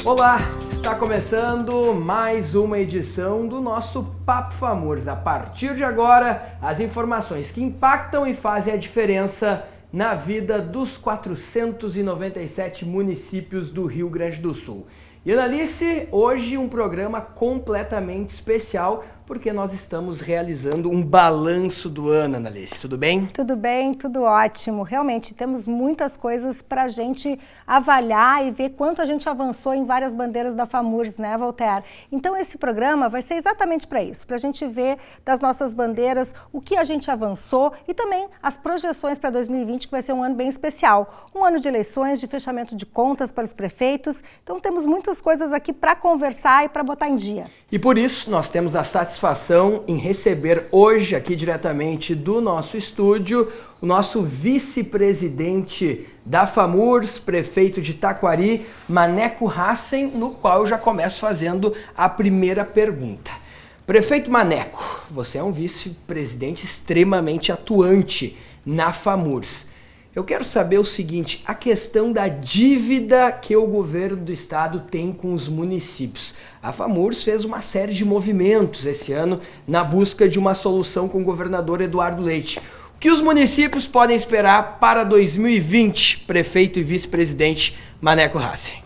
Olá, está começando mais uma edição do nosso Papo FAMURS. A partir de agora, as informações que impactam e fazem a diferença na vida dos 497 municípios do Rio Grande do Sul. E Analice, hoje um programa completamente especial, porque nós estamos realizando um balanço do ano, Analice. Tudo bem? Tudo bem, tudo ótimo. Realmente temos muitas coisas para a gente avaliar e ver quanto a gente avançou em várias bandeiras da FAMURS, né, Voltaire? Então esse programa vai ser exatamente para isso, para a gente ver das nossas bandeiras o que a gente avançou e também as projeções para 2020, que vai ser um ano bem especial. Um ano de eleições, de fechamento de contas para os prefeitos. Então temos muitas coisas aqui para conversar e para botar em dia. E por isso nós temos a satisfação em receber hoje, aqui diretamente do nosso estúdio, o nosso vice-presidente da FAMURS, prefeito de Taquari, Maneco Hassen, no qual eu já começo fazendo a primeira pergunta. Prefeito Maneco, você é um vice-presidente extremamente atuante na FAMURS. Eu quero saber o seguinte, a questão da dívida que o governo do estado tem com os municípios. A FAMURS fez uma série de movimentos esse ano na busca de uma solução com o governador Eduardo Leite. O que os municípios podem esperar para 2020, prefeito e vice-presidente Maneco Hassen?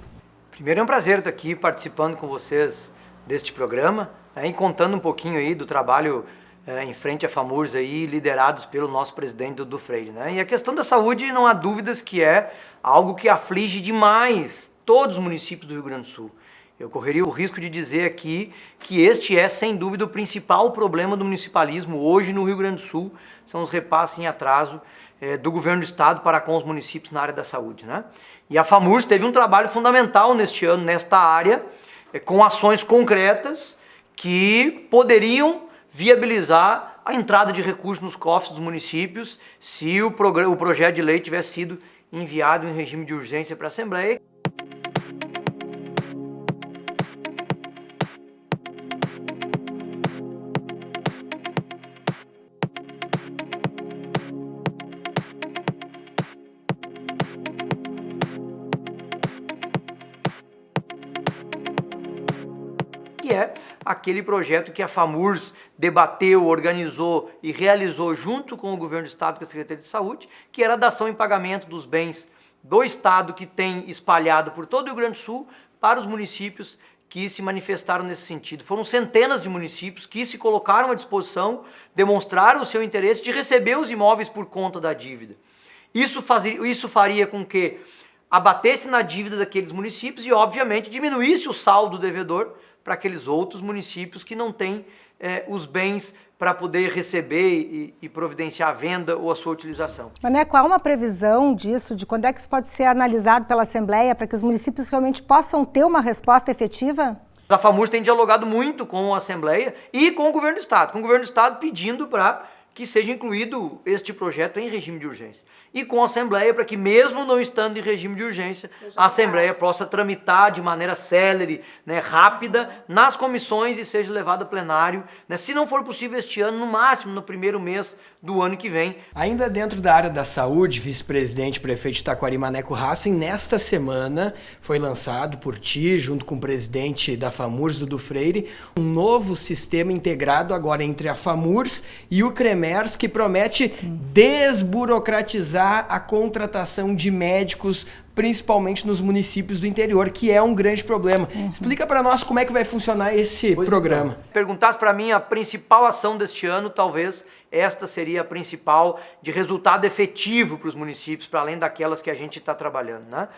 Primeiro é um prazer estar aqui participando com vocês deste programa, e contando um pouquinho aí do trabalho em frente à FAMURS aí, liderados pelo nosso presidente Dudu Freire, né? E a questão da saúde, não há dúvidas que é algo que aflige demais todos os municípios do Rio Grande do Sul. Eu correria o risco de dizer aqui que este é, sem dúvida, o principal problema do municipalismo hoje no Rio Grande do Sul, são os repasses em atraso do governo do estado para com os municípios na área da saúde, né? E a FAMURS teve um trabalho fundamental neste ano, nesta área, com ações concretas que poderiam viabilizar a entrada de recursos nos cofres dos municípios se o projeto de lei tivesse sido enviado em regime de urgência para a Assembleia. Que é aquele projeto que a FAMURS debateu, organizou e realizou junto com o governo do estado e com a Secretaria de Saúde, que era a dação em pagamento dos bens do estado que tem espalhado por todo o Rio Grande do Sul para os municípios que se manifestaram nesse sentido. Foram centenas de municípios que se colocaram à disposição, demonstraram o seu interesse de receber os imóveis por conta da dívida. Isso faria com que abatesse na dívida daqueles municípios e, obviamente, diminuísse o saldo devedor para aqueles outros municípios que não têm os bens para poder receber e providenciar a venda ou a sua utilização. Maneco, há uma previsão disso, de quando é que isso pode ser analisado pela Assembleia para que os municípios realmente possam ter uma resposta efetiva? A FAMURS tem dialogado muito com a Assembleia e com o governo do estado. Com o governo do estado pedindo para que seja incluído este projeto em regime de urgência. E com a Assembleia, para que mesmo não estando em regime de urgência, a Assembleia possa tramitar de maneira célere, né, rápida, nas comissões e seja levado a plenário, né, se não for possível este ano, no máximo no primeiro mês do ano que vem. Ainda dentro da área da saúde, vice-presidente prefeito de Taquari, Maneco Hassen, nesta semana foi lançado por ti, junto com o presidente da FAMURS, Dudu Freire, um novo sistema integrado agora entre a FAMURS e o CREMERS, que promete desburocratizar a contratação de médicos, principalmente nos municípios do interior, que é um grande problema. Explica para nós como é que vai funcionar esse programa. Então, perguntasse para mim a principal ação deste ano, talvez esta seria a principal de resultado efetivo para os municípios, para além daquelas que a gente está trabalhando, né?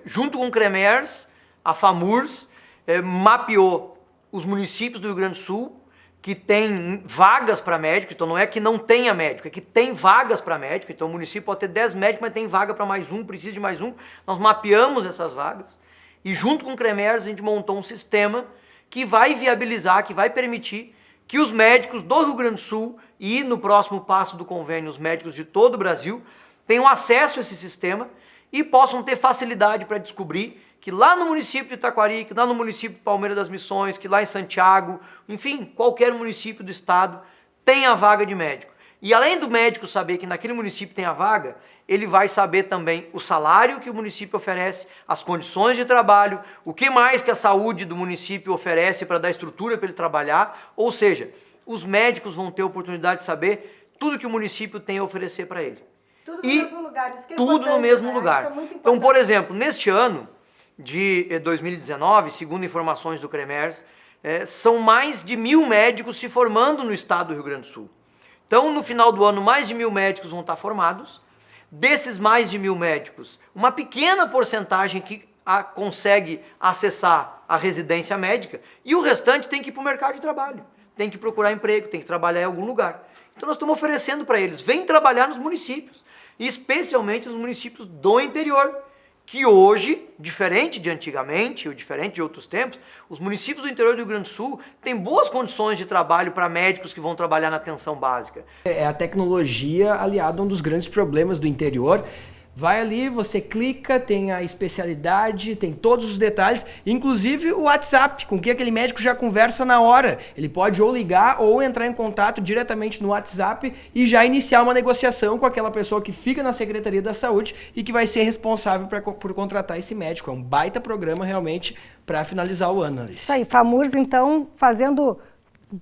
Junto com o CREMERS, a FAMURS mapeou os municípios do Rio Grande do Sul que tem vagas para médico, então não é que não tenha médico, é que tem vagas para médico, então o município pode ter 10 médicos, mas tem vaga para mais um, precisa de mais um. Nós mapeamos essas vagas e junto com o CREMERS a gente montou um sistema que vai viabilizar, que vai permitir que os médicos do Rio Grande do Sul e no próximo passo do convênio os médicos de todo o Brasil tenham acesso a esse sistema e possam ter facilidade para descobrir que lá no município de Taquari, que lá no município de Palmeira das Missões, que lá em Santiago, enfim, qualquer município do estado tem a vaga de médico. E além do médico saber que naquele município tem a vaga, ele vai saber também o salário que o município oferece, as condições de trabalho, o que mais que a saúde do município oferece para dar estrutura para ele trabalhar, ou seja, os médicos vão ter a oportunidade de saber tudo que o município tem a oferecer para ele. Tudo no mesmo lugar, isso que é tudo no mesmo lugar. Isso é muito então, por importante. exemplo, neste ano de 2019, segundo informações do CREMERS, são mais de 1.000 médicos se formando no estado do Rio Grande do Sul. Então, no final do ano, mais de 1.000 médicos vão estar formados. Desses mais de 1.000 médicos, uma pequena porcentagem que consegue acessar a residência médica e o restante tem que ir para o mercado de trabalho, tem que procurar emprego, tem que trabalhar em algum lugar. Então nós estamos oferecendo para eles, vem trabalhar nos municípios, e especialmente nos municípios do interior, que hoje, diferente de antigamente, ou diferente de outros tempos, os municípios do interior do Rio Grande do Sul têm boas condições de trabalho para médicos que vão trabalhar na atenção básica. É a tecnologia aliada a um dos grandes problemas do interior. Vai ali, você clica, tem a especialidade, tem todos os detalhes, inclusive o WhatsApp, com que aquele médico já conversa na hora. Ele pode ou ligar ou entrar em contato diretamente no WhatsApp e já iniciar uma negociação com aquela pessoa que fica na Secretaria da Saúde e que vai ser responsável por contratar esse médico. É um baita programa realmente para finalizar o ano, Alice. Isso aí, FAMURS então fazendo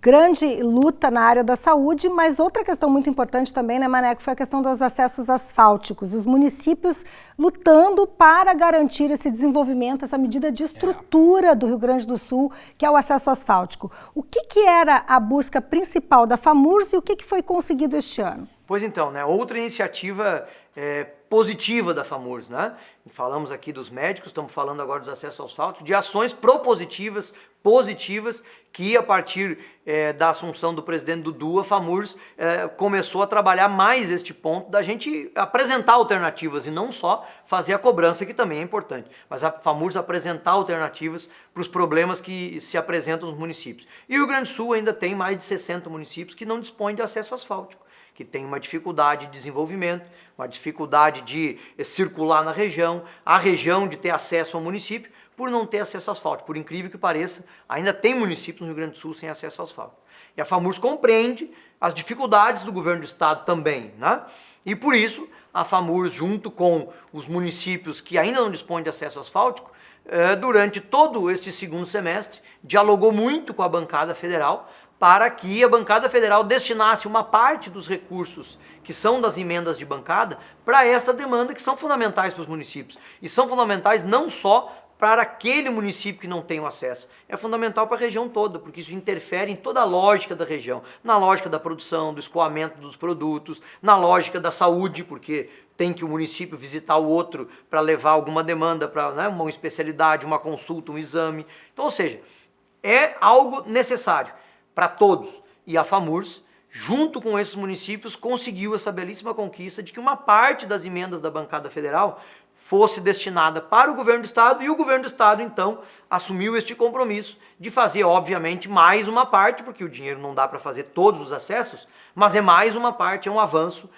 grande luta na área da saúde, mas outra questão muito importante também, né, Maneco, foi a questão dos acessos asfálticos. Os municípios lutando para garantir esse desenvolvimento, essa medida de estrutura do Rio Grande do Sul, que é o acesso asfáltico. O que era a busca principal da FAMURS e o que foi conseguido este ano? Pois então, né, outra iniciativa positiva da FAMURS, né? Falamos aqui dos médicos, estamos falando agora dos acessos asfálticos, de ações propositivas, positivas, que a partir da assunção do presidente Dudu, a FAMURS começou a trabalhar mais este ponto da gente apresentar alternativas e não só fazer a cobrança, que também é importante, mas a FAMURS apresentar alternativas para os problemas que se apresentam nos municípios. E o Rio Grande do Sul ainda tem mais de 60 municípios que não dispõem de acesso asfáltico, que tem uma dificuldade de desenvolvimento, uma dificuldade de circular na região, a região de ter acesso ao município, por não ter acesso ao asfalto. Por incrível que pareça, ainda tem municípios no Rio Grande do Sul sem acesso ao asfalto. E a FAMURS compreende as dificuldades do governo do estado também, né? E por isso, a FAMURS, junto com os municípios que ainda não dispõem de acesso asfáltico, durante todo este segundo semestre, dialogou muito com a bancada federal para que a bancada federal destinasse uma parte dos recursos que são das emendas de bancada para esta demanda, que são fundamentais para os municípios. E são fundamentais não só para aquele município que não tem o acesso, é fundamental para a região toda, porque isso interfere em toda a lógica da região, na lógica da produção, do escoamento dos produtos, na lógica da saúde, porque tem que o município visitar o outro para levar alguma demanda, para, né, uma especialidade, uma consulta, um exame. Então, ou seja, é algo necessário para todos. E a FAMURS, junto com esses municípios, conseguiu essa belíssima conquista de que uma parte das emendas da bancada federal fosse destinada para o governo do estado, e o governo do estado, então, assumiu este compromisso de fazer, obviamente, mais uma parte, porque o dinheiro não dá para fazer todos os acessos, mas é mais uma parte, é um avanço.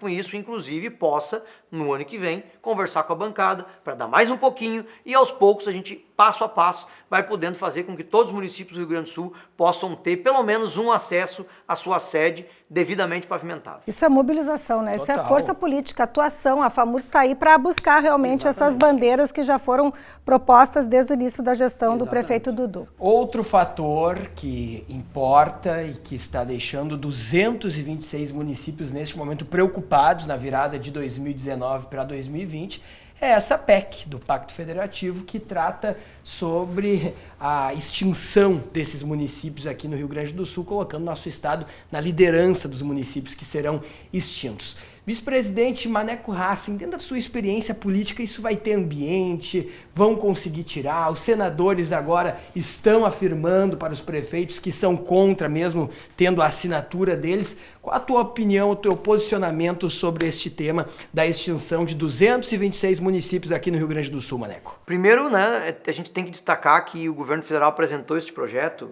Com isso, inclusive, possa, no ano que vem, conversar com a bancada para dar mais um pouquinho e, aos poucos, a gente, passo a passo, vai podendo fazer com que todos os municípios do Rio Grande do Sul possam ter pelo menos um acesso à sua sede devidamente pavimentado. Isso é mobilização, né? Total. Isso é força política, atuação. A FAMURS está aí para buscar realmente essas bandeiras que já foram propostas desde o início da gestão do prefeito Dudu. Outro fator que importa e que está deixando 226 municípios neste momento preocupados na virada de 2019 para 2020 é essa PEC do Pacto Federativo, que trata sobre a extinção desses municípios aqui no Rio Grande do Sul, colocando nosso estado na liderança dos municípios que serão extintos. Vice-presidente Maneco Hassen, dentro da sua experiência política, isso vai ter ambiente? Vão conseguir tirar? Os senadores agora estão afirmando para os prefeitos que são contra, mesmo tendo a assinatura deles. Qual a tua opinião, o teu posicionamento sobre este tema da extinção de 226 municípios aqui no Rio Grande do Sul, Maneco? Primeiro, né, a gente tem que destacar que o governo federal apresentou este projeto,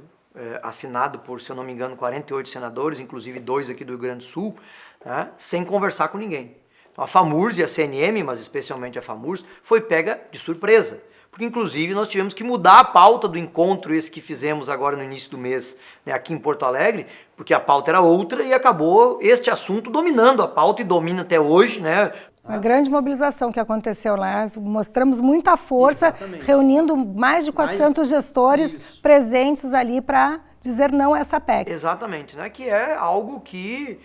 assinado por, se eu não me engano, 48 senadores, inclusive 2 aqui do Rio Grande do Sul, né, sem conversar com ninguém. Então, a FAMURS e a CNM, mas especialmente a FAMURS, foi pega de surpresa. Porque, inclusive, nós tivemos que mudar a pauta do encontro esse que fizemos agora no início do mês, né, aqui em Porto Alegre, porque a pauta era outra e acabou este assunto dominando a pauta e domina até hoje, né? Uma grande mobilização que aconteceu lá, mostramos muita força, reunindo mais de 400 gestores presentes ali para dizer não a essa PEC. Exatamente, né? Que é algo que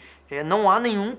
não há nenhum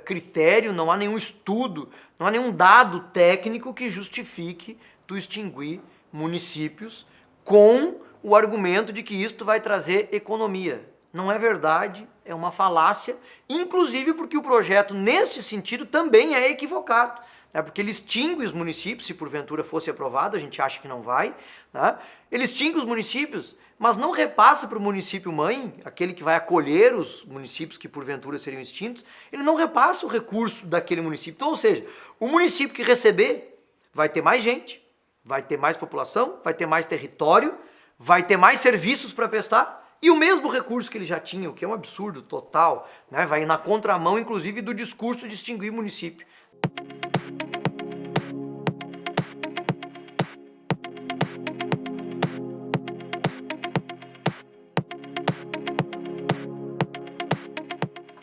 critério, não há nenhum estudo, não há nenhum dado técnico que justifique tu extinguir municípios com o argumento de que isto vai trazer economia. Não é verdade, é uma falácia, inclusive porque o projeto, neste sentido, também é equivocado, né? Porque ele extingue os municípios, se porventura fosse aprovado, a gente acha que não vai, né? Ele extingue os municípios, mas não repassa para o município mãe, aquele que vai acolher os municípios que porventura seriam extintos, ele não repassa o recurso daquele município. Então, ou seja, o município que receber vai ter mais gente, vai ter mais população, vai ter mais território, vai ter mais serviços para prestar, e o mesmo recurso que ele já tinha, o que é um absurdo total, né? Vai na contramão, inclusive, do discurso de extinguir município.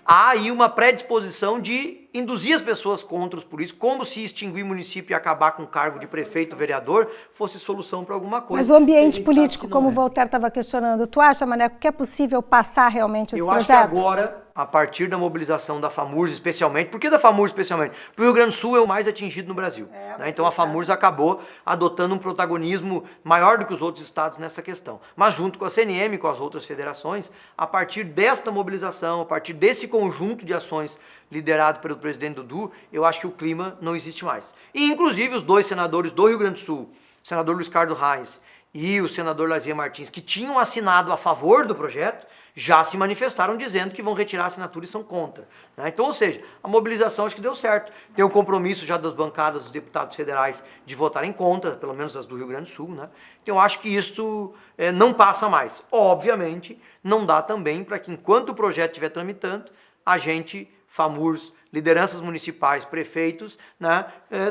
Há aí uma predisposição de induzir as pessoas contra os políticos, como se extinguir município e acabar com o cargo de prefeito, vereador, fosse solução para alguma coisa. Mas o ambiente político, como o Voltaire estava questionando, tu acha, Maneco, que é possível passar realmente esse projeto? Eu acho que agora, a partir da mobilização da FAMURS especialmente, por que da FAMURS especialmente? Porque o Rio Grande do Sul é o mais atingido no Brasil. Né? Então a FAMURS acabou adotando um protagonismo maior do que os outros estados nessa questão. Mas junto com a CNM e com as outras federações, a partir desta mobilização, a partir desse conjunto de ações liderado pelo presidente Dudu, eu acho que o clima não existe mais. E inclusive os 2 senadores do Rio Grande do Sul, o senador Luiz Carlos Reis e o senador Lazier Martins, que tinham assinado a favor do projeto, já se manifestaram dizendo que vão retirar a assinatura e são contra. Né? Então, ou seja, a mobilização acho que deu certo. Tem um compromisso já das bancadas dos deputados federais de votarem contra, pelo menos as do Rio Grande do Sul. Né? Então, eu acho que isso não passa mais. Obviamente, não dá também para que, enquanto o projeto estiver tramitando, a gente, FAMURS, lideranças municipais, prefeitos, né,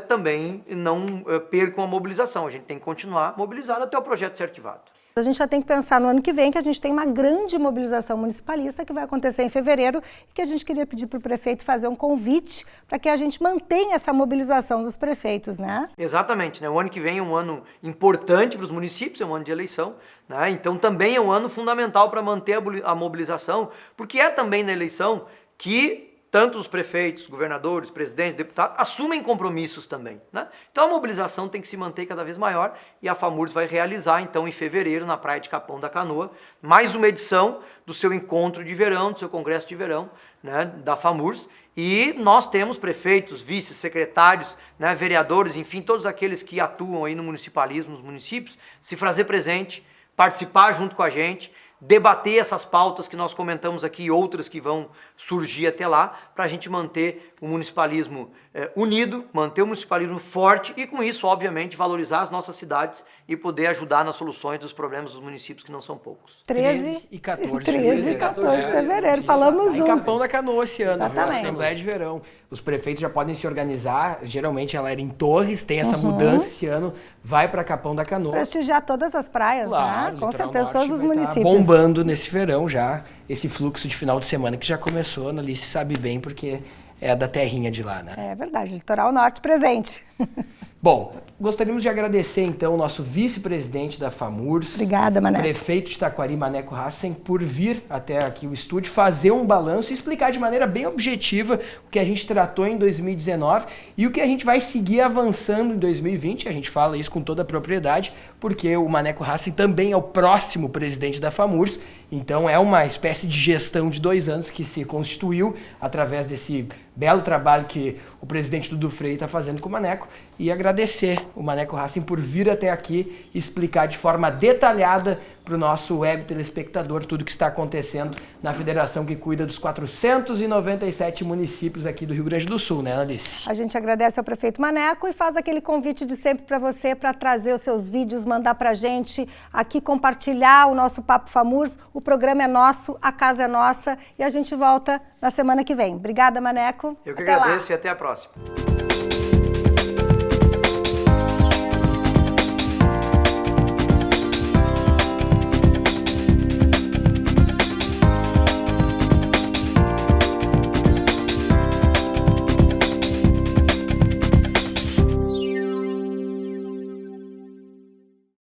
também não percam a mobilização. A gente tem que continuar mobilizado até o projeto ser arquivado. A gente já tem que pensar no ano que vem que a gente tem uma grande mobilização municipalista que vai acontecer em fevereiro e que a gente queria pedir para o prefeito fazer um convite para que a gente mantenha essa mobilização dos prefeitos, né? Exatamente, né? O ano que vem é um ano importante para os municípios, é um ano de eleição, né? Então também é um ano fundamental para manter a mobilização, porque é também na eleição que tanto os prefeitos, governadores, presidentes, deputados, assumem compromissos também. Né? Então a mobilização tem que se manter cada vez maior e a FAMURS vai realizar, então, em fevereiro, na praia de Capão da Canoa, mais uma edição do seu encontro de verão, do seu congresso de verão, né, da FAMURS. E nós temos prefeitos, vices, secretários, né, vereadores, enfim, todos aqueles que atuam aí no municipalismo, nos municípios, se fazer presente, participar junto com a gente, debater essas pautas que nós comentamos aqui e outras que vão surgir até lá, para a gente manter o municipalismo unido, manter o municipalismo forte e, com isso, obviamente, valorizar as nossas cidades e poder ajudar nas soluções dos problemas dos municípios, que não são poucos. 13 e 14 de fevereiro, falamos juntos. Em Capão da Canoa esse ano, viu? Exatamente. Assembleia de Verão. Os prefeitos já podem se organizar, geralmente ela era em Torres, tem essa mudança esse ano, vai para Capão da Canoa. Prestigiar todas as praias, Claro, né? Com Litoral certeza, Norte todos os vai estar municípios. bombando nesse verão já, esse fluxo de final de semana que já começou, a Alice sabe bem, porque é da terrinha de lá, né? É verdade, Litoral Norte presente. Bom, gostaríamos de agradecer, então, o nosso vice-presidente da FAMURS, Obrigada, Maneco. prefeito de Taquari, Maneco Hassen, por vir até aqui o estúdio, fazer um balanço e explicar de maneira bem objetiva o que a gente tratou em 2019 e o que a gente vai seguir avançando em 2020. A gente fala isso com toda a propriedade, porque o Maneco Hassen também é o próximo presidente da FAMURS, então é uma espécie de gestão de 2 anos que se constituiu através desse belo trabalho que o presidente Dudu Freire está fazendo com o Maneco, e agradecer o Maneco Hassen por vir até aqui e explicar de forma detalhada para o nosso web telespectador tudo o que está acontecendo na federação que cuida dos 497 municípios aqui do Rio Grande do Sul, né, Alice? A gente agradece ao prefeito Maneco e faz aquele convite de sempre para você, para trazer os seus vídeos, mandar para a gente aqui, compartilhar o nosso Papo FAMURS. O programa é nosso, a casa é nossa, e a gente volta na semana que vem. Obrigada, Maneco. Eu que até agradeço lá. E até a próxima.